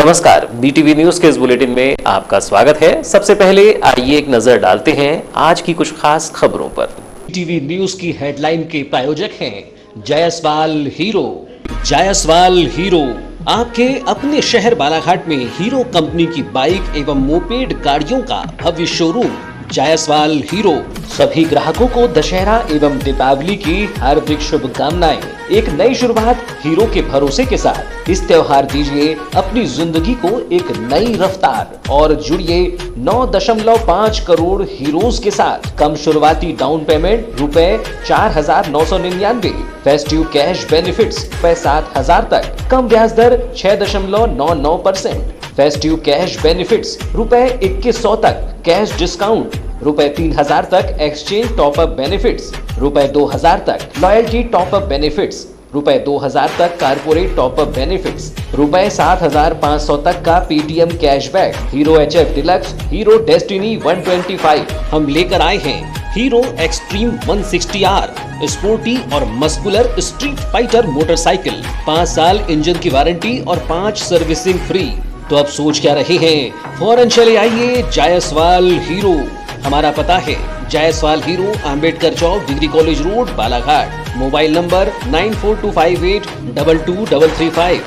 नमस्कार, BTV news के इस बुलेटिन में आपका स्वागत है। सबसे पहले आइए एक नजर डालते हैं आज की कुछ खास खबरों पर। बीटीवी न्यूज की हेडलाइन के प्रायोजक हैं जायसवाल हीरो। जायसवाल हीरो आपके अपने शहर बालाघाट में हीरो कंपनी की बाइक एवं मोपेड गाड़ियों का भव्य शोरूम जायसवाल हीरो। सभी ग्राहकों को दशहरा एवं दीपावली की हार्दिक शुभकामनाएं। एक नई शुरुआत हीरो के भरोसे के साथ इस त्योहार दीजिए अपनी जिंदगी को एक नई रफ्तार और जुड़िए 9.5 करोड़ हीरोज के साथ। कम शुरुआती down payment ₹4,999, festive cash benefits ₹7,000 तक, कम ब्याज दर 6.99%, फेस्टिव कैश बेनिफिट्स ₹2,100 तक, कैश डिस्काउंट ₹3,000 तक, एक्सचेंज टॉपअप बेनिफिट्स ₹2,000 तक, लॉयल्टी टॉपअप बेनिफिट्स ₹2,000 तक, कारपोरेट टॉपअप बेनिफिट्स ₹7,500 तक का Paytm cashback. Hero HF deluxe, hero destiny 125 हम लेकर आए हैं हीरो एक्सट्रीम 160R स्पोर्टी और मस्कुलर स्ट्रीट फाइटर मोटरसाइकिल। 5 साल इंजन की वारंटी और 5 सर्विसिंग फ्री। तो अब सोच क्या रहे हैं, फौरन चले आइए जायसवाल हीरो। हमारा पता है Jaiswal hero, Ambedkar Chowk, degree college road, Balaghat. Mobile number 9425822335।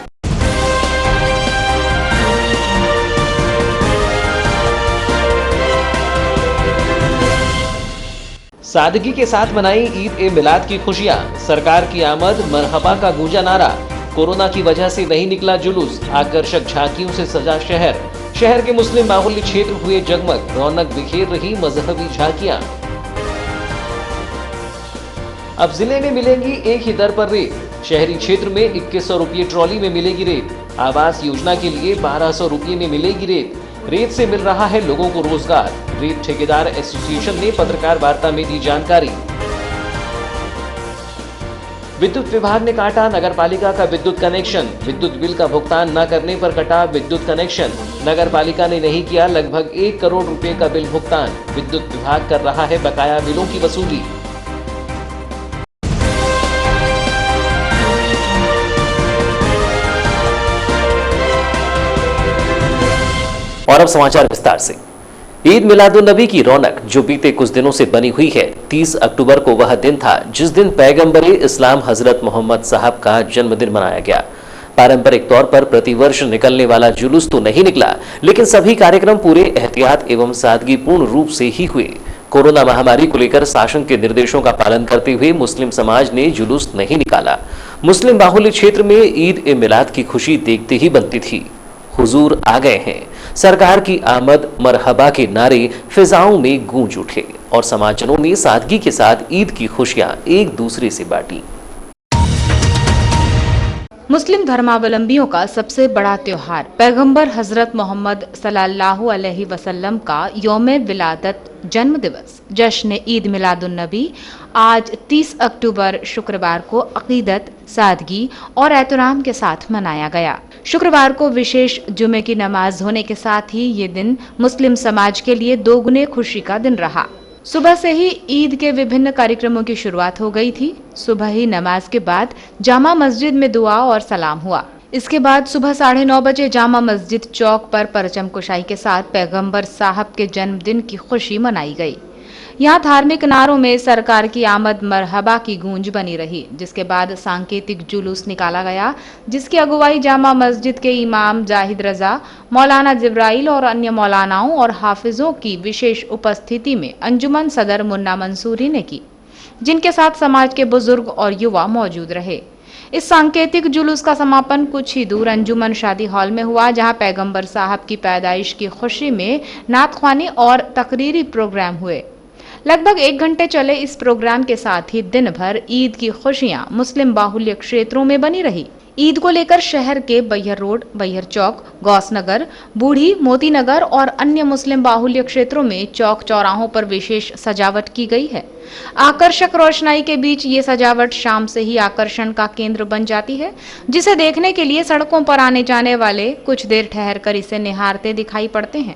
सादगी के साथ मनाई ईद ए मिलाद की खुशियां। सरकार की आमद मरहबा का गूंजा नारा। कोरोना की वजह से नहीं निकला जुलूस, आकर्षक झांकियों से सजा शहर। शहर के मुस्लिम बाहुल्य क्षेत्र हुए जगमग, रौनक बिखेर रही मजहबी झांकियां। अब जिले में मिलेंगी एक ही दर पर रेत। शहरी क्षेत्र में 2100 रुपये ट्रॉली में मिलेगी रेत। आवास योजना के लिए 1200 रुपये में मिलेगी रेत। रेत से मिल रहा है लोगों को रोजगार। रेत ठेकेदार एसोसिएशन ने पत्रकार वार्ता में दी जानकारी। विद्युत विभाग ने काटा नगरपालिका का विद्युत कनेक्शन। विद्युत बिल का भुगतान न करने पर कटा विद्युत कनेक्शन। नगरपालिका ने नहीं किया लगभग 1 करोड़ रुपए का बिल भुगतान। विद्युत विभाग कर रहा है बकाया बिलों की वसूली। और अब समाचार विस्तार से। ईद मिलादुन्नबी की रौनक जो बीते कुछ दिनों से बनी हुई है। 30 अक्टूबर को वह दिन था जिस दिन पैगंबर इस्लाम हजरत मोहम्मद साहब का जन्मदिन मनाया गया। पारंपरिक तौर पर प्रतिवर्ष निकलने वाला जुलूस तो नहीं निकला, लेकिन सभी कार्यक्रम पूरे एहतियात एवं सादगीपूर्ण रूप से ही हुए। कोरोना महामारी को लेकर शासन के निर्देशों का पालन करते हुए मुस्लिम समाज ने जुलूस नहीं निकाला। मुस्लिम बाहुल्य क्षेत्र में ईद ए मिलाद की खुशी देखते ही बनती थी। हुजूर आ गए हैं, सरकार की आमद मरहबा के नारे फिजाओं में गूंज उठे और समाजजनों ने सादगी के साथ ईद की खुशियां एक दूसरे से बांटी। मुस्लिम धर्मावलंबियों का सबसे बड़ा त्योहार पैगंबर हजरत मोहम्मद सल्लल्लाहु अलैहि वसल्लम का यौम विलादत जन्म दिवस जश्न ईद मिलादुन्नबी आज 30 अक्टूबर शुक्रवार को अकीदत, सादगी और एहतराम के साथ मनाया गया। शुक्रवार को विशेष जुमे की नमाज होने के साथ ही ये दिन मुस्लिम समाज के लिए दोगुने खुशी का दिन रहा। सुबह से ही ईद के विभिन्न कार्यक्रमों की शुरुआत हो गई थी। सुबह ही नमाज के बाद जामा मस्जिद में दुआ और सलाम हुआ। इसके बाद सुबह 9:30 बजे जामा मस्जिद चौक पर परचम कुशाई के साथ पैगंबर साहब के जन्मदिन की खुशी मनाई गई। यहाँ धार्मिक नारों में सरकार की आमद मरहबा की गूंज बनी रही, जिसके बाद सांकेतिक जुलूस निकाला गया, जिसकी अगुवाई जामा मस्जिद के इमाम जाहिद रजा, मौलाना जिब्राइल और अन्य मौलानाओं और हाफिजों की विशेष उपस्थिति में अंजुमन सदर मुन्ना मंसूरी ने की, जिनके साथ समाज के बुजुर्ग और युवा मौजूद रहे। इस सांकेतिक जुलूस का समापन कुछ ही दूर अंजुमन शादी हॉल में हुआ, जहां पैगंबर साहब की पैदाइश की खुशी में नात ख्वानी और तकरीरी प्रोग्राम हुए। लगभग 1 घंटे चले इस प्रोग्राम के साथ ही दिन भर ईद की खुशियां मुस्लिम बाहुल्य क्षेत्रों में बनी रही। ईद को लेकर शहर के बैहर रोड, बैहर चौक, गौसनगर, बूढ़ी, मोती नगर और अन्य मुस्लिम बाहुल्य क्षेत्रों में चौक चौराहों पर विशेष सजावट की गई है। आकर्षक रोशनाई के बीच ये सजावट शाम से ही आकर्षण का केंद्र बन जाती है, जिसे देखने के लिए सड़कों पर आने जाने वाले कुछ देर ठहरकर इसे निहारते दिखाई पड़ते हैं।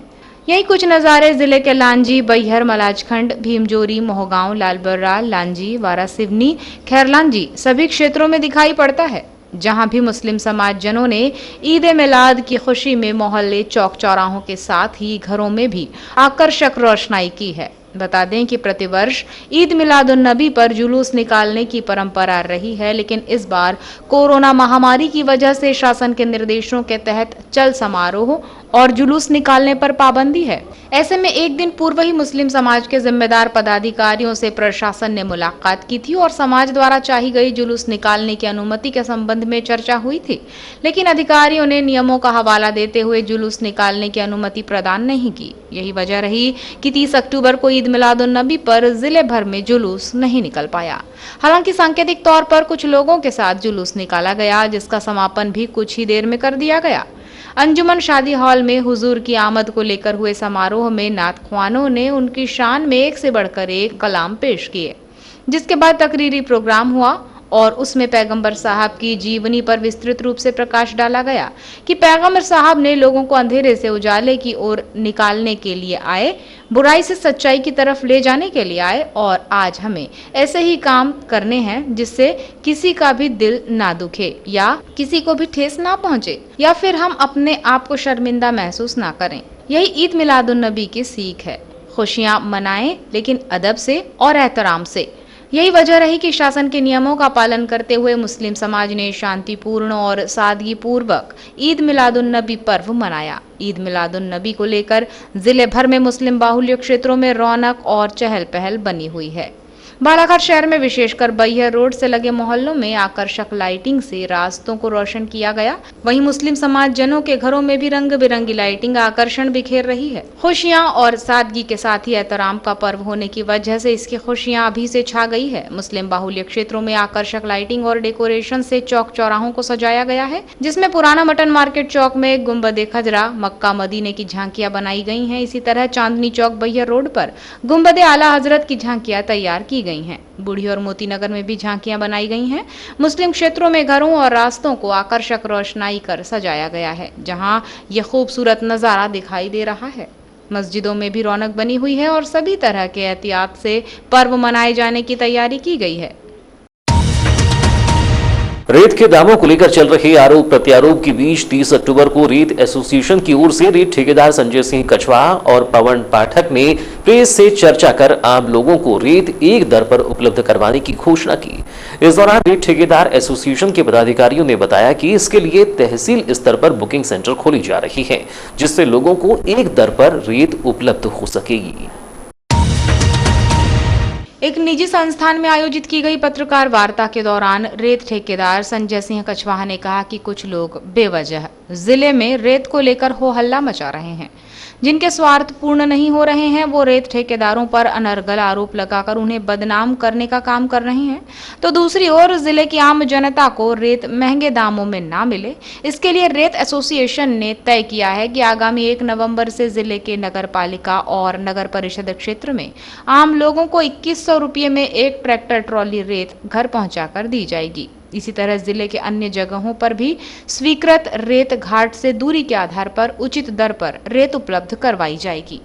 यही कुछ नज़ारे जिले के लांजी, बैहर, मलाजखंड, भीमजोरी, मोहगांव, लालबर्रा, लांजी, वारासिवनी, खैरलांजी सभी क्षेत्रों में दिखाई पड़ता है। जहां भी मुस्लिम समाज जनों ने ईद मिलाद की खुशी में मोहल्ले चौक चौराहों के साथ ही घरों में भी आकर्षक रोशनाई की है। बता दें कि प्रतिवर्ष ईद मिलादुन्नबी पर जुलूस निकालने की परंपरा रही है, लेकिन इस बार कोरोना महामारी की वजह से शासन के निर्देशों के तहत चल समारोह और जुलूस निकालने पर पाबंदी है। ऐसे में एक दिन पूर्व ही मुस्लिम समाज के जिम्मेदार पदाधिकारियों से प्रशासन ने मुलाकात की थी और समाज द्वारा चाही गई जुलूस निकालने की अनुमति के संबंध में चर्चा हुई थी, लेकिन अधिकारियों ने नियमों का हवाला देते हुए जुलूस निकालने की अनुमति प्रदान नहीं की। यही वजह रही कि 30 अक्टूबर को ईद मिलादुन्नबी पर जिले भर में जुलूस नहीं निकल पाया। हालांकि सांकेतिक तौर पर कुछ लोगों के साथ जुलूस निकाला गया, जिसका समापन भी कुछ ही देर में कर दिया गया। अंजुमन शादी हॉल में हुजूर की आमद को लेकर हुए समारोह में नात ख्वानों ने उनकी शान में एक से बढ़कर एक कलाम पेश किए, जिसके बाद तकरीरी प्रोग्राम हुआ और उसमें पैगंबर साहब की जीवनी पर विस्तृत रूप से प्रकाश डाला गया कि पैगंबर साहब ने लोगों को अंधेरे से उजाले की ओर निकालने के लिए आए, बुराई से सच्चाई की तरफ ले जाने के लिए आए और आज हमें ऐसे ही काम करने हैं जिससे किसी का भी दिल ना दुखे या किसी को भी ठेस ना पहुंचे या फिर हम अपने आप को शर्मिंदा महसूस ना करें। यही ईद मिलादुन्नबी की सीख है। खुशियां मनाएं लेकिन अदब से और एहतराम से। यही वजह रही कि शासन के नियमों का पालन करते हुए मुस्लिम समाज ने शांतिपूर्ण और सादगी पूर्वक ईद मिलादुन्नबी पर्व मनाया। ईद मिलादुन्नबी को लेकर जिले भर में मुस्लिम बाहुल्य क्षेत्रों में रौनक और चहल पहल बनी हुई है। बालाघाट शहर में विशेषकर बैहर रोड से लगे मोहल्लों में आकर्षक लाइटिंग से रास्तों को रोशन किया गया। वहीं मुस्लिम समाज जनों के घरों में भी रंग बिरंगी लाइटिंग आकर्षण बिखेर रही है। खुशियां और सादगी के साथ ही एहतराम का पर्व होने की वजह से इसकी खुशियां अभी से छा गई है। मुस्लिम बाहुल्य क्षेत्रों में आकर्षक लाइटिंग और डेकोरेशन से चौक चौराहों को सजाया गया है, जिसमें पुराना मटन मार्केट चौक में गुम्बद खजरा, मक्का मदीने की झांकियां बनाई गई हैं। इसी तरह चांदनी चौक बैहर रोड पर गुम्बद आला हजरत की झांकियां तैयार की गई हैं। बूढ़ी और मोती नगर में भी झांकियां बनाई गई हैं। मुस्लिम क्षेत्रों में घरों और रास्तों को आकर्षक रोशनाई कर सजाया गया है, जहां यह खूबसूरत नजारा दिखाई दे रहा है। मस्जिदों में भी रौनक बनी हुई है और सभी तरह के एहतियात से पर्व मनाए जाने की तैयारी की गई है। रेत के दामों को लेकर चल रहे आरोप प्रत्यारोप के बीच 30 अक्टूबर को रेत एसोसिएशन की ओर से रेत ठेकेदार संजय सिंह कछवाहा और पवन पाठक ने प्रेस से चर्चा कर आम लोगों को रेत एक दर पर उपलब्ध करवाने की घोषणा की। इस दौरान रेत ठेकेदार एसोसिएशन के पदाधिकारियों ने बताया कि इसके लिए तहसील स्तर पर बुकिंग सेंटर खोली जा रही है, जिससे लोगों को एक दर पर रेत उपलब्ध हो सकेगी। एक निजी संस्थान में आयोजित की गई पत्रकार वार्ता के दौरान रेत ठेकेदार संजय सिंह कछवाहा ने कहा कि कुछ लोग बेवजह जिले में रेत को लेकर हो हल्ला मचा रहे हैं, जिनके स्वार्थ पूर्ण नहीं हो रहे हैं। वो रेत ठेकेदारों पर अनर्गल आरोप लगाकर उन्हें बदनाम करने का काम कर रहे हैं, तो दूसरी ओर जिले की आम जनता को रेत महंगे दामों में ना मिले, इसके लिए रेत एसोसिएशन ने तय किया है कि आगामी 1 नवंबर से जिले के नगर पालिका और नगर परिषद क्षेत्र में आम लोगों को 2100 रुपये में एक ट्रैक्टर ट्रॉली रेत घर पहुंचाकर दी जाएगी। इसी तरह जिले के अन्य जगहों पर भी स्वीकृत रेत घाट से दूरी के आधार पर उचित दर पर रेत उपलब्ध करवाई जाएगी।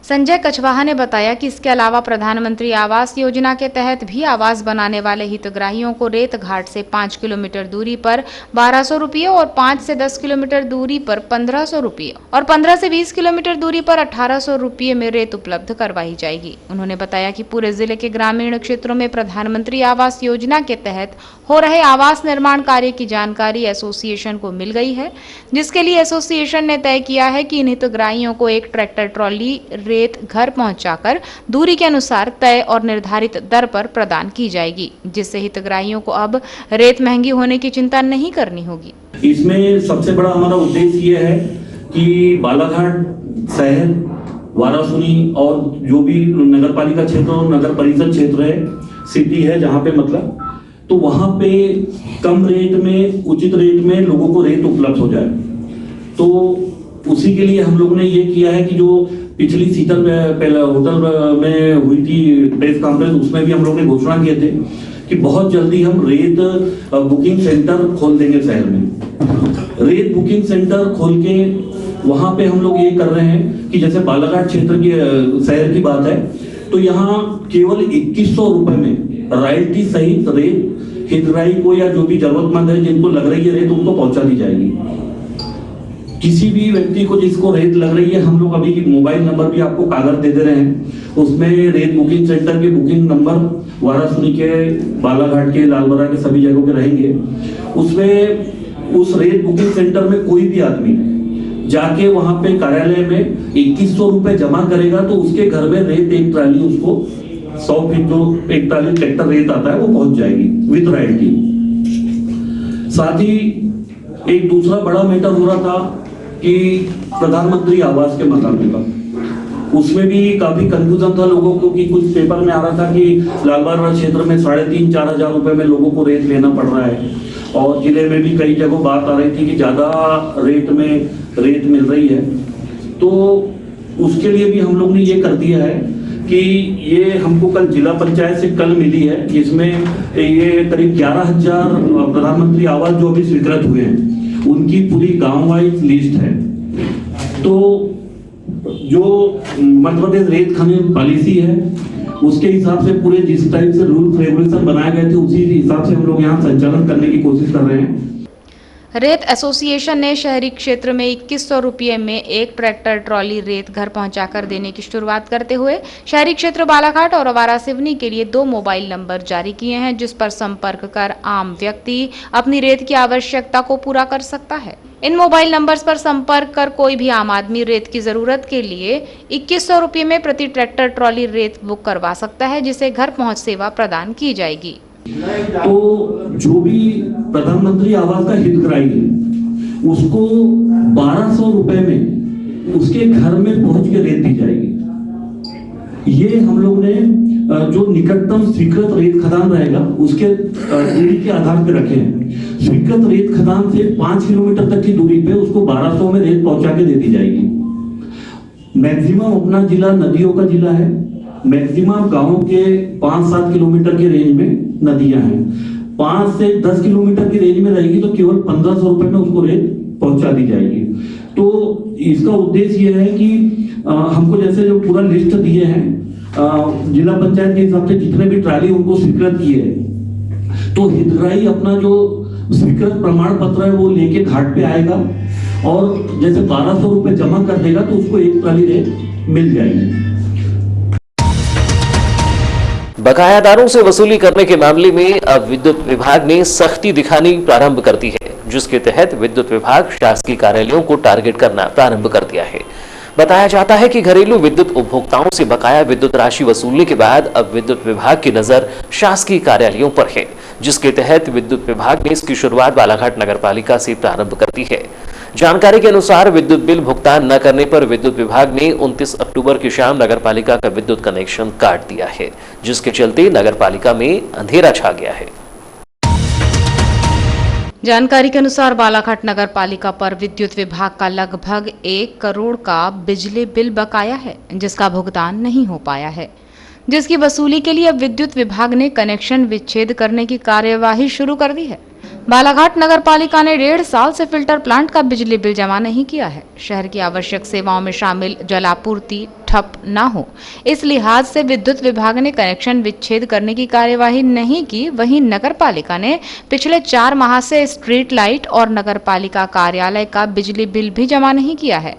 संजय कछवाहा ने बताया कि इसके अलावा प्रधानमंत्री आवास योजना के तहत भी आवास बनाने वाले हितग्राहियों को रेत घाट से 5 किलोमीटर दूरी पर 1200 रुपये और 5 से 10 किलोमीटर दूरी पर 1500 रुपये और 15 से 20 किलोमीटर दूरी पर 1800 रुपये में रेत उपलब्ध करवाई जाएगी। उन्होंने बताया कि पूरे जिले के ग्रामीण क्षेत्रों में प्रधानमंत्री आवास योजना के तहत हो रहे आवास निर्माण कार्य की जानकारी एसोसिएशन को मिल गई है, जिसके लिए एसोसिएशन ने तय किया है कि इन हितग्राहियों को एक ट्रैक्टर ट्रॉली रेत घर पहुंचाकर दूरी के अनुसार तय और निर्धारित दर पर प्रदान की जाएगी, जिससे हितग्राहियों को अब रेत महंगी होने की चिंता नहीं करनी होगी। इसमें सबसे बड़ा हमारा उद्देश्य ये है कि बालाघाट शहर, वारासुनी और जो भी नगर पालिका क्षेत्र और नगर परिषद क्षेत्र है, सिटी है जहाँ पे मतलब, तो वहाँ पे कम रेट में, उचित रेट में लोगों को रेत उपलब्ध हो जाए। तो उसी के लिए हम लोगों ने ये किया है कि जो पिछली शीतल में पहले होटल में हुई थी प्रेस कॉन्फ्रेंस, उसमें भी हम लोग ने घोषणा किए थे कि बहुत जल्दी हम रेत बुकिंग सेंटर खोल देंगे शहर में। रेत बुकिंग सेंटर खोल के वहाँ पे हम लोग ये कर रहे हैं कि जैसे बालाघाट क्षेत्र की शहर की बात है तो यहाँ केवल 2100 रुपए में रॉयल्टी सहित रेत हितग्राही को या जो भी जरूरतमंद है जिनको लग रही है रेत उनको पहुंचा दी जाएगी। किसी भी व्यक्ति को जिसको रेत लग रही है, हम लोग अभी मोबाइल नंबर भी आपको कागज दे दे रहे हैं, उसमें रेत बुकिंग सेंटर के बुकिंग नंबर वाराणसी के, बालाघाट के, लालबरा के सभी जगहों के रहेंगे। उसमें उस रेत बुकिंग सेंटर में कोई भी आदमी जाके वहां पे कार्यालय में 2100 रुपए जमा करेगा तो उसके घर में रेत एक ट्राली उसको 100 फीट जो एक ट्राली ट्रैक्टर रेत आता है वो पहुंच जाएगी विद रॉयल्टी। साथ ही एक दूसरा बड़ा मैटर हो रहा था कि प्रधानमंत्री आवास के मकानों का, उसमें भी काफी कंफ्यूजन था लोगों को कि कुछ पेपर में आ रहा था कि लालबाग क्षेत्र में 3,500-4 हजार रुपए में लोगों को रेत लेना पड़ रहा है, और जिले में भी कई जगह बात आ रही थी कि ज्यादा रेट में रेत मिल रही है। तो उसके लिए भी हम लोग ने ये कर दिया है कि ये हमको कल जिला पंचायत से कल मिली है, जिसमें ये करीब 11,000 प्रधानमंत्री आवास जो अभी स्वीकृत हुए हैं उनकी पूरी गांव वाइज लिस्ट है। तो जो मध्य प्रदेश रेत खनन पॉलिसी है उसके हिसाब से पूरे जिस टाइप से रूल्स रेगुलेशन बनाए गए थे उसी हिसाब से हम लोग यहाँ संचालन करने की कोशिश कर रहे हैं। रेत एसोसिएशन ने शहरी क्षेत्र में 2100 रुपये में एक ट्रैक्टर ट्रॉली रेत घर पहुंचाकर देने की शुरुआत करते हुए शहरी क्षेत्र बालाघाट और वारा सिवनी के लिए 2 मोबाइल नंबर जारी किए हैं, जिस पर संपर्क कर आम व्यक्ति अपनी रेत की आवश्यकता को पूरा कर सकता है। इन मोबाइल नंबर्स पर संपर्क कर कोई भी आम आदमी रेत की जरूरत के लिए 2100 रुपये में प्रति ट्रैक्टर ट्रॉली रेत बुक करवा सकता है, जिसे घर पहुंच सेवा प्रदान की जाएगी। तो जो भी प्रधानमंत्री आवास का हितग्राही है उसको 1200 रुपए में उसके घर में पहुंच के रेत दी जाएगी। ये हम लोग ने जो निकटतम स्वीकृत रेत खदान रहेगा उसके दूरी के आधार पे रखे हैं। स्वीकृत रेत खदान से 5 किलोमीटर तक की दूरी पे उसको 1200 में रेत पहुंचा के दे दी जाएगी। मैक्सिमम अपना जिला नदियों का जिला है, मैक्सिमम गांवों के 5-7 किलोमीटर के रेंज में नदियां हैं। 5 से 10 किलोमीटर की रेंज में रहेगी तो केवल 1500 रुपए में उसको रेत पहुंचा दी जाएगी। तो इसका उद्देश्य ये है कि हमको जैसे जो पूरा लिस्ट दिए हैं जिला पंचायत के हिसाब से जितने भी ट्राली उनको स्वीकृत किए हैं, तो हितग्राही अपना जो स्वीकृत प्रमाण पत्र है वो लेके घाट पे आएगा और जैसे 1200 रुपए जमा कर देगा तो उसको एक ट्राली रेत मिल जाएगी। बकायादारों से वसूली करने के मामले में अब विद्युत विभाग ने सख्ती दिखानी प्रारंभ कर दी है, जिसके तहत विद्युत विभाग शासकीय कार्यालयों को टारगेट करना प्रारंभ कर दिया है। बताया जाता है कि घरेलू विद्युत उपभोक्ताओं से बकाया विद्युत राशि वसूलने के बाद अब विद्युत विभाग की नजर शासकीय कार्यालयों पर है, जिसके तहत विद्युत विभाग ने इसकी शुरुआत बालाघाट नगरपालिका से प्रारंभ कर दी है। जानकारी के अनुसार विद्युत बिल भुगतान न करने पर विद्युत विभाग ने 29 अक्टूबर की शाम नगरपालिका का विद्युत कनेक्शन काट दिया है, जिसके चलते नगरपालिका में अंधेरा छा गया है। जानकारी के अनुसार बालाघाट नगर पालिका पर विद्युत विभाग का लगभग 1 करोड़ का बिजली बिल बकाया है, जिसका भुगतान नहीं हो पाया है, जिसकी वसूली के लिए अब विद्युत विभाग ने कनेक्शन विच्छेद करने की कार्यवाही शुरू कर दी है। बालाघाट नगर पालिका ने 1.5 साल से फिल्टर प्लांट का बिजली बिल जमा नहीं किया है। शहर की आवश्यक सेवाओं में शामिल जलापूर्ति ठप न हो, इस लिहाज से विद्युत विभाग ने कनेक्शन विच्छेद करने की कार्यवाही नहीं की। वहीं नगर पालिका ने पिछले 4 माह से स्ट्रीट लाइट और नगर पालिका कार्यालय का बिजली बिल भी जमा नहीं किया है।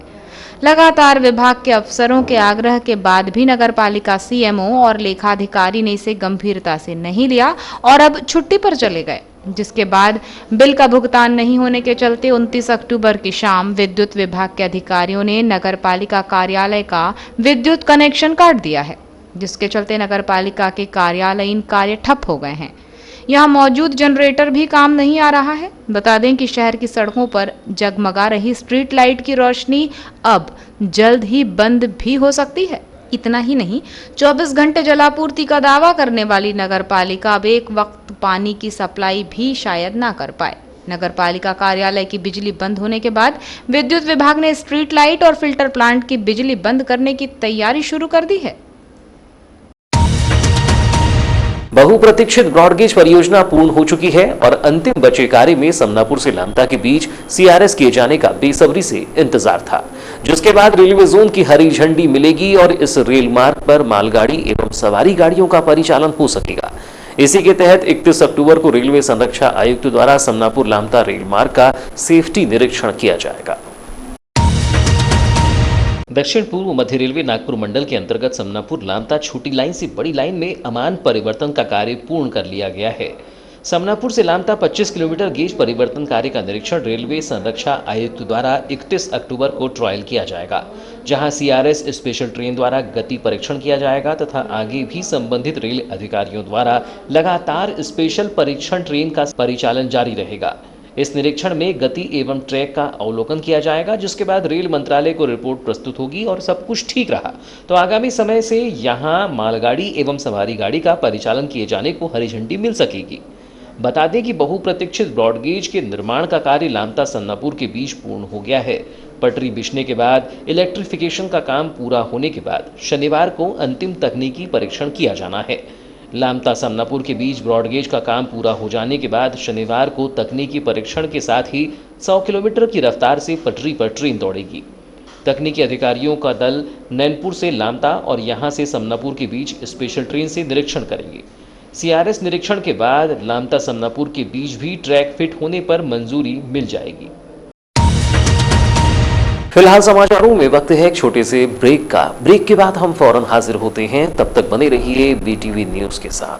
लगातार विभाग के अफसरों के आग्रह के बाद भी नगरपालिका सीएमओ और लेखाधिकारी ने इसे गंभीरता से नहीं लिया और अब छुट्टी पर चले गए, जिसके बाद बिल का भुगतान नहीं होने के चलते 29 अक्टूबर की शाम विद्युत विभाग के अधिकारियों ने नगरपालिका कार्यालय का विद्युत कनेक्शन काट दिया है, जिसके चलते नगरपालिका के कार्यालयीन कार्य ठप हो गए हैं। यहाँ मौजूद जनरेटर भी काम नहीं आ रहा है। बता दें कि शहर की सड़कों पर जगमगा रही स्ट्रीट लाइट की रोशनी अब जल्द ही बंद भी हो सकती है। इतना ही नहीं, 24 घंटे जलापूर्ति का दावा करने वाली नगरपालिका अब एक वक्त पानी की सप्लाई भी शायद ना कर पाए। नगरपालिका कार्यालय की बिजली बंद होने के बाद विद्युत विभाग ने स्ट्रीट लाइट और फिल्टर प्लांट की बिजली बंद करने की तैयारी शुरू कर दी है। बहुप्रतीक्षित ब्रॉडगेज परियोजना पूर्ण हो चुकी है और अंतिम बचे कार्य में समनापुर से लामता के बीच सीआरएस किए जाने का बेसब्री से इंतजार था, जिसके बाद रेलवे जोन की हरी झंडी मिलेगी और इस रेल मार्ग पर मालगाड़ी एवं सवारी गाड़ियों का परिचालन हो सकेगा। इसी के तहत 31 अक्टूबर को रेलवे संरक्षा आयुक्त द्वारा समनापुर लामता रेल मार्ग का सेफ्टी निरीक्षण किया जाएगा। दक्षिण पूर्व मध्य रेलवे नागपुर मंडल के अंतर्गत समनापुर लामता छोटी लाइन से बड़ी लाइन में अमान परिवर्तन का कार्य पूर्ण कर लिया गया है। समनापुर से लामता 25 किलोमीटर गेज परिवर्तन कार्य का निरीक्षण रेलवे संरक्षा आयुक्त द्वारा 31 अक्टूबर को ट्रायल किया जाएगा, जहां सीआरएस स्पेशल ट्रेन द्वारा गति परीक्षण किया जाएगा तथा आगे भी संबंधित रेल अधिकारियों द्वारा लगातार स्पेशल परीक्षण ट्रेन का परिचालन जारी रहेगा। इस निरीक्षण में गति एवं ट्रैक का अवलोकन किया जाएगा, जिसके बाद रेल मंत्रालय को रिपोर्ट प्रस्तुत होगी और सब कुछ ठीक रहा तो आगामी समय से यहां मालगाड़ी एवं सवारी गाड़ी का परिचालन किए जाने को हरी झंडी मिल सकेगी। बता दें कि बहुप्रतीक्षित ब्रॉडगेज के निर्माण का कार्य लामता समनापुर के बीच पूर्ण हो गया है। पटरी बिछने के बाद इलेक्ट्रिफिकेशन का काम पूरा होने के बाद शनिवार को अंतिम तकनीकी परीक्षण किया जाना है। लामता समनापुर के बीच ब्रॉडगेज का काम पूरा हो जाने के बाद शनिवार को तकनीकी परीक्षण के साथ ही 100 किलोमीटर की रफ्तार से पटरी पर ट्रेन दौड़ेगी। तकनीकी अधिकारियों का दल नैनपुर से लामता और यहां से समनापुर के बीच स्पेशल ट्रेन से निरीक्षण करेंगे। सीआरएस निरीक्षण के बाद लामता समनापुर के बीच भी ट्रैक फिट होने पर मंजूरी मिल जाएगी। फिलहाल समाचारों में वक्त है एक छोटे से ब्रेक का। ब्रेक के बाद हम फौरन हाजिर होते हैं, तब तक बने रहिए बीटीवी न्यूज के साथ।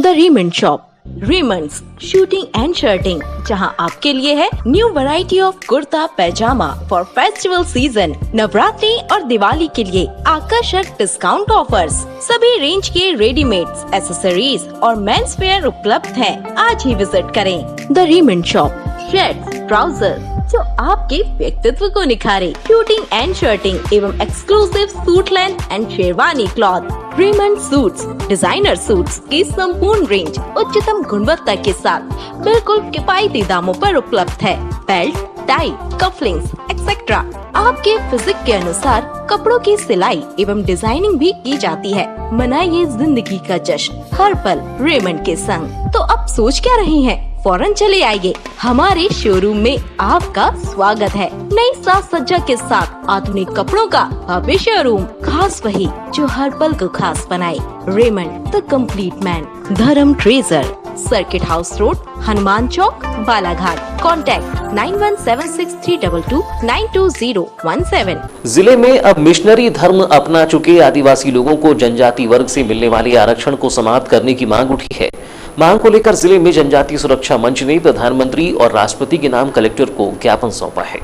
The Raymond shop, Raymond's shooting and shirting, जहां आपके लिए है new variety of kurta pyjama for festival season. Navratri और दिवाली के लिए आकर्षक डिस्काउंट ऑफर्स, सभी रेंज के रेडीमेड्स, एक्सेसरीज और मेंस वेयर उपलब्ध हैं। आज ही विजिट करें the Raymond shop. Shirts, trouser जो आपके व्यक्तित्व को निखारे, शूटिंग एंड शर्टिंग एवं exclusive suit length and sherwani cloth, Raymond suits, designer suits की संपूर्ण रेंज उच्चतम गुणवत्ता के साथ बिल्कुल किफायती दामों पर उपलब्ध है। बेल्ट, टाई, कफलिंग्स एक्सेट्रा आपके फिजिक के अनुसार कपड़ों की सिलाई एवं डिजाइनिंग भी की जाती है। मनाइए जिंदगी का जश्न हर पल रेमंड के संग। तो अब सोच क्या रहे हैं, फौरन चले आइए, हमारे शोरूम में आपका स्वागत है। नई साज सज्जा के साथ आधुनिक कपड़ों का भव्य शोरूम, खास वही जो हर पल को खास बनाए। Raymond the complete man, Dharam treasure, circuit house road, Hanuman Chowk, Balaghat. Contact 9176229217। जिले में अब मिशनरी धर्म अपना चुके आदिवासी लोगों को जनजाति वर्ग से मिलने वाले आरक्षण को समाप्त करने की मांग उठी है। मांग को लेकर जिले में जनजाति सुरक्षा मंच ने प्रधानमंत्री और राष्ट्रपति के नाम कलेक्टर को ज्ञापन सौंपा है।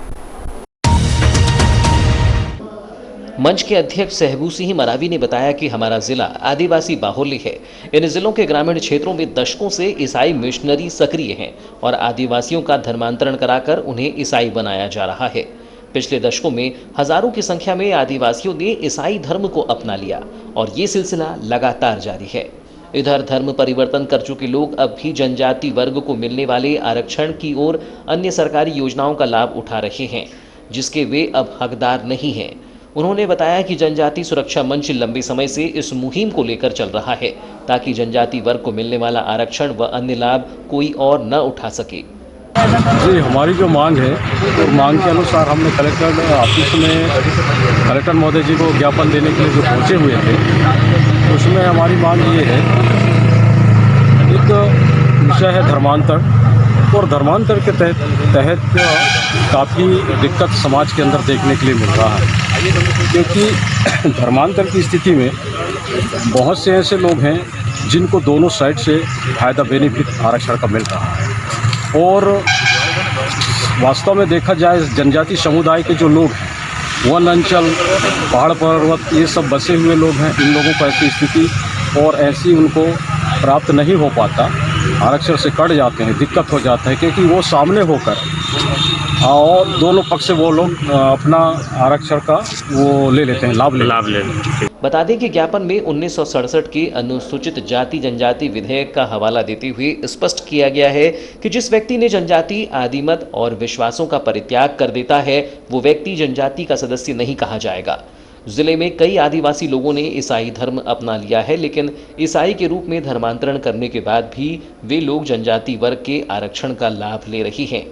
मंच के अध्यक्ष सहबू सिंह मरावी ने बताया कि हमारा जिला आदिवासी बाहुल्य है। इन जिलों के ग्रामीण क्षेत्रों में दशकों से ईसाई मिशनरी सक्रिय हैं और आदिवासियों का धर्मांतरण कराकर उन्हें ईसाई बनाया जा रहा है। पिछले दशकों में हजारों की संख्या में आदिवासियों ने ईसाई धर्म को अपना लिया और ये सिलसिला लगातार जारी है। इधर धर्म परिवर्तन कर चुके लोग अब भी जनजाति वर्ग को मिलने वाले आरक्षण की ओर अन्य सरकारी योजनाओं का लाभ उठा रहे हैं, जिसके वे अब हकदार नहीं हैं। उन्होंने बताया कि जनजाति सुरक्षा मंच लंबे समय से इस मुहिम को लेकर चल रहा है ताकि जनजाति वर्ग को मिलने वाला आरक्षण व अन्य लाभ कोई और न उठा सके। जी, हमारी जो मांग है और मांग के अनुसार हमने कलेक्टर ऑफिस में कलेक्टर महोदय जी को ज्ञापन देने के लिए जो पहुँचे हुए थे, उसमें हमारी मांग ये है, एक विषय है धर्मांतर, और धर्मांतर के तहत काफ़ी दिक्कत समाज के अंदर देखने के लिए मिल रहा है, क्योंकि धर्मांतर की स्थिति में बहुत से ऐसे लोग हैं जिनको दोनों साइड से फ़ायदा बेनिफिट आरक्षण का मिल रहा है। और वास्तव में देखा जाए जनजाति समुदाय के जो लोग हैं, वन अंचल, पहाड़ पर्वत, ये सब बसे हुए लोग हैं, इन लोगों को ऐसी स्थिति और ऐसी उनको प्राप्त नहीं हो पाता, आरक्षण से कट जाते हैं, दिक्कत हो जाता है, क्योंकि वो सामने होकर और दोनों पक्ष से वो लोग अपना आरक्षण का वो ले लेते हैं, लाभ ले लेते हैं। बता दें कि ज्ञापन में 1967 के अनुसूचित जाति जनजाति विधेयक का हवाला देते हुए स्पष्ट किया गया है कि जिस व्यक्ति ने जनजाति आदिमत और विश्वासों का परित्याग कर देता है, वो व्यक्ति जनजाति का सदस्य नहीं कहा जाएगा। जिले में कई आदिवासी लोगों ने ईसाई धर्म अपना लिया है, लेकिन ईसाई के रूप में धर्मांतरण करने के बाद भी वे लोग जनजाति वर्ग के आरक्षण का लाभ ले रही हैं।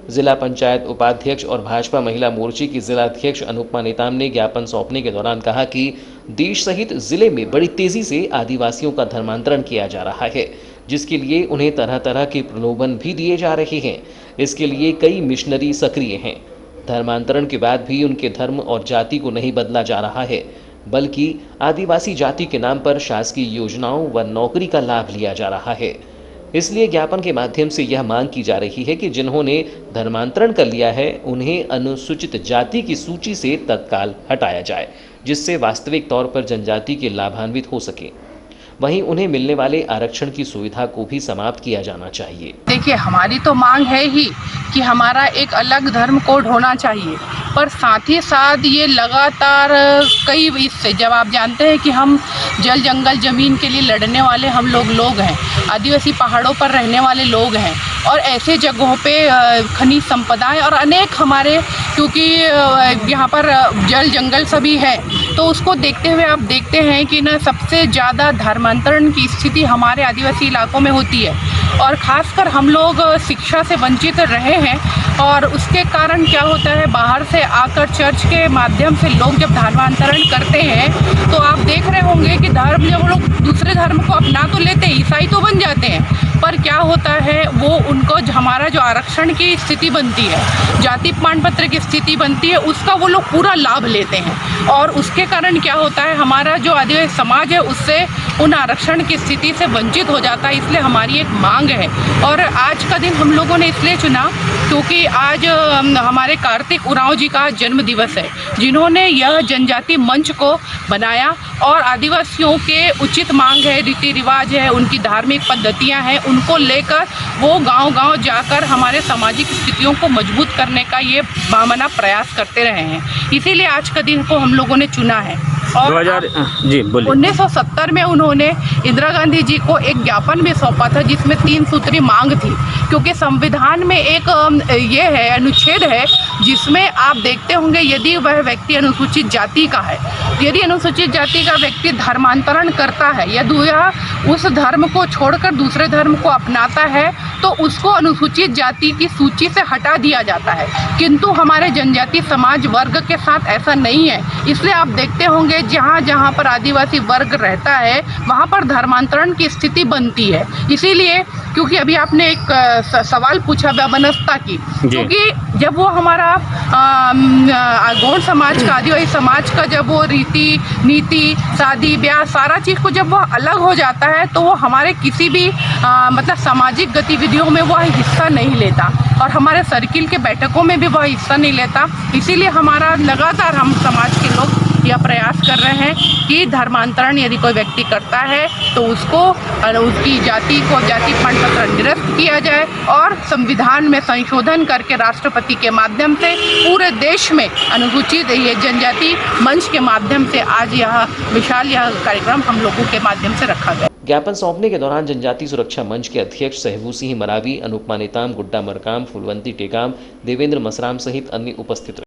जिला पंचायत उपाध्यक्ष और भाजपा महिला मोर्चे की जिला अध्यक्ष अनुपमा नेताम ने ज्ञापन सौंपने के दौरान कहा कि देश सहित जिले में बड़ी तेजी से आदिवासियों का धर्मांतरण किया जा रहा है, जिसके लिए उन्हें तरह तरह के प्रलोभन भी दिए जा रहे हैं। इसके लिए कई मिशनरी सक्रिय हैं। धर्मांतरण के बाद भी उनके धर्म और जाति को नहीं बदला जा रहा है, बल्कि आदिवासी जाति के नाम पर शासकीय योजनाओं व नौकरी का लाभ लिया जा रहा है। इसलिए ज्ञापन के माध्यम से यह मांग की जा रही है कि जिन्होंने धर्मांतरण कर लिया है उन्हें अनुसूचित जाति की सूची से तत्काल हटाया जाए, जिससे वास्तविक तौर पर जनजाति के लाभान्वित हो सके। वहीं उन्हें मिलने वाले आरक्षण की सुविधा को भी समाप्त किया जाना चाहिए। देखिए, हमारी तो मांग है ही कि हमारा एक अलग धर्म कोड होना चाहिए, पर साथ ही साथ ये लगातार कई इससे, जब आप जानते हैं कि हम जल जंगल ज़मीन के लिए लड़ने वाले हम लोग हैं, आदिवासी पहाड़ों पर रहने वाले लोग हैं, और ऐसे जगहों पे खनिज संपदाएं और अनेक हमारे, क्योंकि यहाँ पर जल जंगल सभी है, तो उसको देखते हुए आप देखते हैं कि ना सबसे ज़्यादा धर्मांतरण की स्थिति हमारे आदिवासी इलाकों में होती है, और ख़ासकर हम लोग शिक्षा से वंचित रहे हैं। और उसके कारण क्या होता है, बाहर से आकर चर्च के माध्यम से लोग जब धर्मांतरण करते हैं तो आप देख रहे होंगे कि धर्म, जब लोग दूसरे धर्म को अपना तो लेते हैं, ईसाई तो बन जाते हैं, पर क्या होता है वो उनको हमारा जो आरक्षण की स्थिति बनती है, जाति प्रमाण पत्र की स्थिति बनती है, उसका वो लोग पूरा लाभ लेते हैं। और उसके कारण क्या होता है, हमारा जो आदिवासी समाज है उससे उन आरक्षण की स्थिति से वंचित हो जाता है। इसलिए हमारी एक मांग है, और आज का दिन हम लोगों ने इसलिए चुना क्योंकि आज हमारे कार्तिक उरांव जी का जन्म दिवस है, जिन्होंने यह जनजाति मंच को बनाया, और आदिवासियों के उचित मांग है, रीति रिवाज है, उनकी धार्मिक पद्धतियां हैं, उनको लेकर वो गांव-गांव जाकर हमारे सामाजिक स्थितियों को मजबूत करने का ये बामना प्रयास करते रहे हैं। इसीलिए आज का दिन को हम लोगों ने चुना है। और 1970 में उन्होंने इंदिरा गांधी जी को एक ज्ञापन भी सौंपा था, जिसमें 3 सूत्री मांग थी, क्योंकि संविधान में एक ये है, अनुच्छेद है, जिसमें आप देखते होंगे यदि वह व्यक्ति अनुसूचित जाति का है, यदि अनुसूचित जाति का व्यक्ति धर्मांतरण करता है या उस धर्म को छोड़कर दूसरे धर्म को अपनाता है, तो उसको अनुसूचित जाति की सूची से हटा दिया जाता है। किंतु हमारे जनजाति समाज वर्ग के साथ ऐसा नहीं है। इसलिए आप देखते होंगे जहाँ जहाँ पर आदिवासी वर्ग रहता है वहाँ पर धर्मांतरण की स्थिति बनती है। इसीलिए, क्योंकि अभी आपने एक सवाल पूछा व्यवस्था की, क्योंकि जब वो हमारा गौड़ समाज का, आदिवासी समाज का जब वो रीति नीति, शादी ब्याह, सारा चीज़ को जब वो अलग हो जाता है, तो वो हमारे किसी भी मतलब सामाजिक गतिविधियों में वह हिस्सा नहीं लेता, और हमारे सर्किल के बैठकों में भी वह हिस्सा नहीं लेता। इसीलिए हमारा लगातार हम समाज के लोग यह प्रयास कर रहे हैं कि धर्मांतरण यदि कोई व्यक्ति करता है तो उसको उसकी जाति को जाति प्रमाण पत्र निरस्त किया जाए, और संविधान में संशोधन करके राष्ट्रपति के माध्यम से पूरे देश में अनुसूचित ये जनजाति मंच के माध्यम से आज यह विशाल यह कार्यक्रम हम लोगों के माध्यम से रखा गया। ज्ञापन सौंपने के दौरान जनजाति सुरक्षा मंच के अध्यक्ष सहबू सिंह मरावी, अनुपमा नेताम, गुड्डा मरकाम, फुलवंती टेकाम, देवेंद्र मसराम सहित अन्य उपस्थित रहे।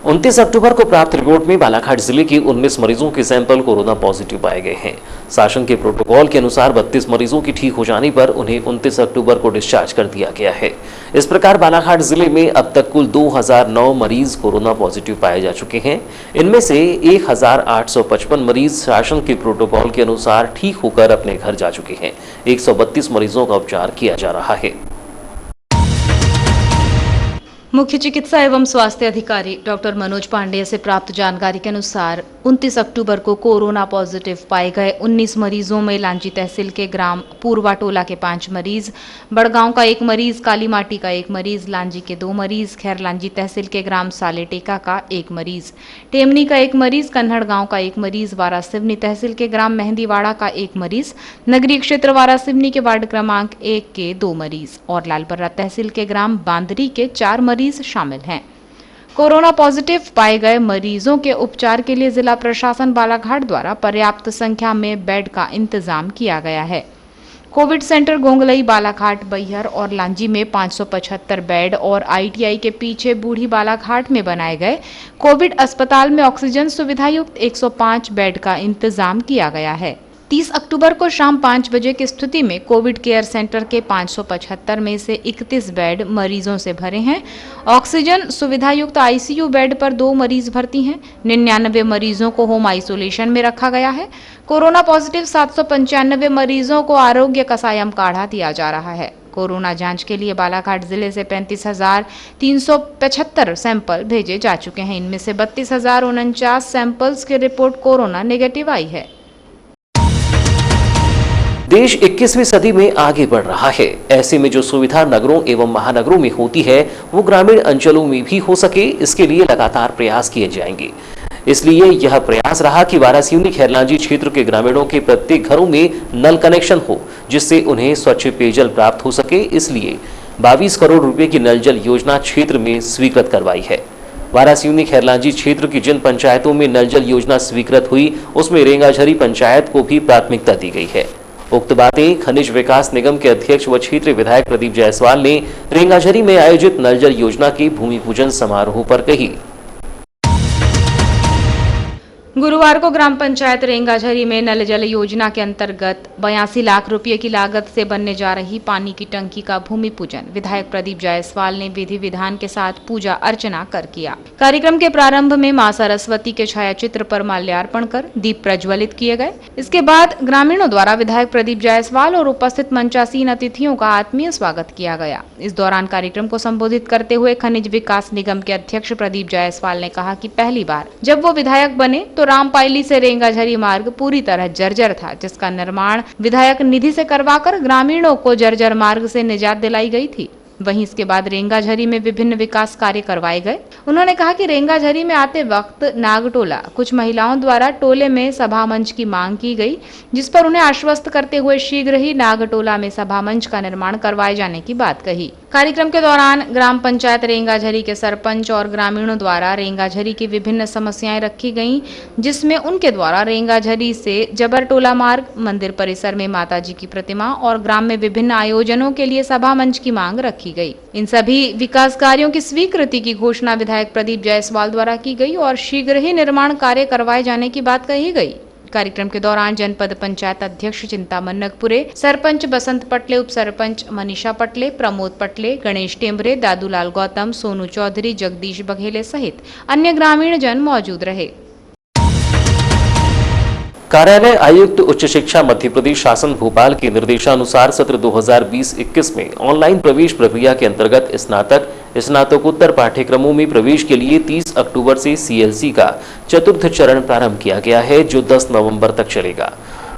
29 अक्टूबर को प्राप्त रिपोर्ट में बालाघाट जिले के 19 मरीजों के सैंपल कोरोना पॉजिटिव पाए गए हैं। शासन के प्रोटोकॉल के अनुसार 32 मरीजों की ठीक हो जाने पर उन्हें 29 अक्टूबर को डिस्चार्ज कर दिया गया है। इस प्रकार बालाघाट जिले में अब तक कुल 2009 मरीज कोरोना पॉजिटिव पाए जा चुके हैं। इनमें से 1855 मरीज शासन के प्रोटोकॉल के अनुसार ठीक होकर अपने घर जा चुके हैं। 132 मरीजों का उपचार किया जा रहा है। मुख्य चिकित्सा एवं स्वास्थ्य अधिकारी डॉक्टर मनोज पांडेय से प्राप्त जानकारी के अनुसार 29 अक्टूबर को कोरोना पॉजिटिव पाए गए 19 मरीजों में लांजी तहसील के ग्राम पूर्वा टोला के 5 मरीज, बड़गांव का 1 मरीज, कालीमाटी का 1 मरीज, लांजी के 2 मरीज, खैर लांजी तहसील के ग्राम सालेटेका का 1 मरीज, टेमनी का 1 मरीज, कन्हड़ गांव का 1 मरीज, वारासिवनी तहसील के ग्राम मेहंदीवाड़ा का 1 मरीज, नगरीय क्षेत्र वारासिवनी के वार्ड क्रमांक 1 के 2 मरीज और लालबर्रा तहसील के ग्राम बांदरी के 4 मरीज शामिल हैं। कोरोना पॉजिटिव पाए गए मरीजों के उपचार के लिए जिला प्रशासन बालाघाट द्वारा पर्याप्त संख्या में बेड का इंतजाम किया गया है। कोविड सेंटर गोंगलई, बालाघाट, बैहर और लांजी में 575 बेड और ITI के पीछे बूढ़ी बालाघाट में बनाए गए कोविड अस्पताल में ऑक्सीजन सुविधा युक्त 105 बेड का इंतजाम किया गया है। 30 अक्टूबर को शाम 5 बजे की स्थिति में कोविड केयर सेंटर के 575 में से 31 बेड मरीजों से भरे हैं। ऑक्सीजन सुविधा युक्त ICU बेड पर 2 मरीज भर्ती हैं। 99 मरीजों को होम आइसोलेशन में रखा गया है। कोरोना पॉजिटिव 795 मरीजों को आरोग्य कसायम काढ़ा दिया जा रहा है। कोरोना जांच के लिए बालाघाट जिले से 35,375 सैंपल भेजे जा चुके हैं। इनमें से 32,049 सैंपल्स की रिपोर्ट कोरोना नेगेटिव आई है। देश 21वीं सदी में आगे बढ़ रहा है। ऐसे में जो सुविधा नगरों एवं महानगरों में होती है वो ग्रामीण अंचलों में भी हो सके, इसके लिए लगातार प्रयास किए जाएंगे। इसलिए यह प्रयास रहा कि वारासिवनी खैरलांजी क्षेत्र के ग्रामीणों के प्रत्येक घरों में नल कनेक्शन हो, जिससे उन्हें स्वच्छ पेयजल प्राप्त हो सके। इसलिए 22 करोड़ रुपए की नल जल योजना क्षेत्र में स्वीकृत करवाई है। वारासिवनी खैरलांजी क्षेत्र की जिन पंचायतों में नल जल योजना स्वीकृत हुई उसमें रेंगाझरी पंचायत को भी प्राथमिकता दी गई है। उक्त बातें खनिज विकास निगम के अध्यक्ष व क्षेत्रीय विधायक प्रदीप जायसवाल ने रेंगाझरी में आयोजित नल जल योजना के भूमि पूजन समारोह पर कही। गुरुवार को ग्राम पंचायत रेंगाझरी में नल जल योजना के अंतर्गत 82 लाख रुपए की लागत से बनने जा रही पानी की टंकी का भूमि पूजन विधायक प्रदीप जायसवाल ने विधि विधान के साथ पूजा अर्चना कर किया। कार्यक्रम के प्रारंभ में मां सरस्वती के छायाचित्र पर माल्यार्पण कर दीप प्रज्वलित किए गए। इसके बाद ग्रामीणों द्वारा विधायक प्रदीप जायसवाल और उपस्थित मंचासीन अतिथियों का आत्मीय स्वागत किया गया। इस दौरान कार्यक्रम को संबोधित करते हुए खनिज विकास निगम के अध्यक्ष प्रदीप जायसवाल ने कहा कि पहली बार जब वो विधायक बने तो रामपायली से रेंगाझरी मार्ग पूरी तरह जर्जर था, जिसका निर्माण विधायक निधि से करवाकर ग्रामीणों को जर्जर मार्ग से निजात दिलाई गई थी। वहीं इसके बाद रेंगाझरी में विभिन्न विकास कार्य करवाए गए। उन्होंने कहा कि रेंगाझरी में आते वक्त नागटोला कुछ महिलाओं द्वारा टोले में सभा मंच की मांग की गई, जिस पर उन्हें आश्वस्त करते हुए शीघ्र ही नागटोला में सभा मंच का निर्माण करवाए जाने की बात कही। कार्यक्रम के दौरान ग्राम पंचायत रेंगाझरी के सरपंच और ग्रामीणों द्वारा रेंगाझरी की विभिन्न समस्याएं रखी गईं, जिसमें उनके द्वारा रेंगाझरी से जबरटोला मार्ग, मंदिर परिसर में माताजी की प्रतिमा और ग्राम में विभिन्न आयोजनों के लिए सभा मंच की मांग रखी गई। इन सभी विकास कार्यों की स्वीकृति की घोषणा विधायक प्रदीप जायसवाल द्वारा की गई और शीघ्र ही निर्माण कार्य करवाए जाने की बात कही गई। कार्यक्रम के दौरान जनपद पंचायत अध्यक्ष चिंतामन नगपुरे, सरपंच बसंत पटले, उप सरपंच मनीषा पटले, प्रमोद पटले, गणेश टेम्बरे, दादूलाल गौतम, सोनू चौधरी, जगदीश बघेले सहित अन्य ग्रामीण जन मौजूद रहे। कार्यालय आयुक्त उच्च शिक्षा मध्य प्रदेश शासन भोपाल के निर्देशानुसार सत्र 2020-21 में ऑनलाइन प्रवेश प्रक्रिया के अंतर्गत स्नातक, स्नातकोत्तर पाठ्यक्रमों में प्रवेश के लिए 30 अक्टूबर से CLC का चतुर्थ चरण प्रारंभ किया गया है, जो 10 नवंबर तक चलेगा।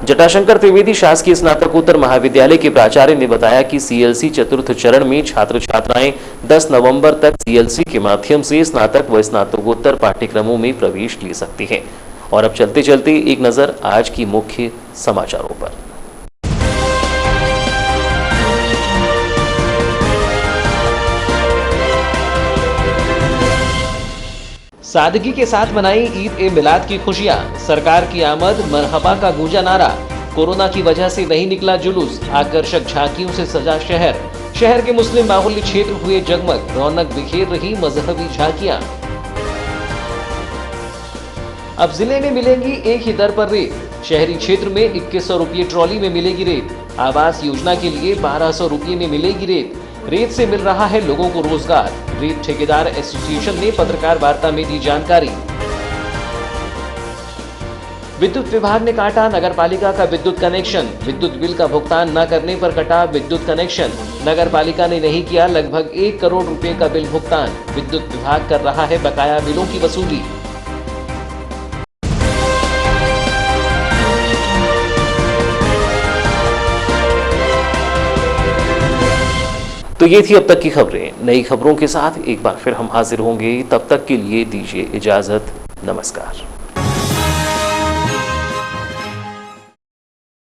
जटाशंकर त्रिवेदी शासकीय स्नातकोत्तर महाविद्यालय के प्राचार्य ने बताया कि CLC चतुर्थ चरण में छात्र छात्राएं 10 नवंबर तक CLC के माध्यम से स्नातक व स्नातकोत्तर पाठ्यक्रमों में प्रवेश ले सकते हैं। और अब चलते चलते एक नजर आज की मुख्य समाचारों पर। सादगी के साथ मनाई ईद-ए-मिलाद की खुशियां। सरकार की आमद, मरहबा का गूंजा नारा। कोरोना की वजह से नहीं निकला जुलूस, आकर्षक झांकियों से सजा शहर। शहर के मुस्लिम बाहुल्य क्षेत्र हुए जगमग, रौनक बिखेर रही मजहबी झांकियां। अब जिले में मिलेंगी एक ही दर पर रेत। शहरी क्षेत्र में 2100 रुपये ट्रॉली में मिलेगी रेत। आवास योजना के लिए 1200 रुपये में मिलेगी रेत। रेत से मिल रहा है लोगों को रोजगार। रेत ठेकेदार एसोसिएशन ने पत्रकार वार्ता में दी जानकारी। विद्युत विभाग ने काटा नगरपालिका का विद्युत कनेक्शन। विद्युत बिल का भुगतान न करने पर कटा विद्युत कनेक्शन। नगरपालिका ने नहीं किया लगभग 1 करोड़ रुपए का बिल भुगतान। विद्युत विभाग कर रहा है बकाया बिलों की वसूली। तो ये थी अब तक की खबरें। नई खबरों के साथ एक बार फिर हम हाजिर होंगे। तब तक के लिए दीजिए इजाजत। नमस्कार।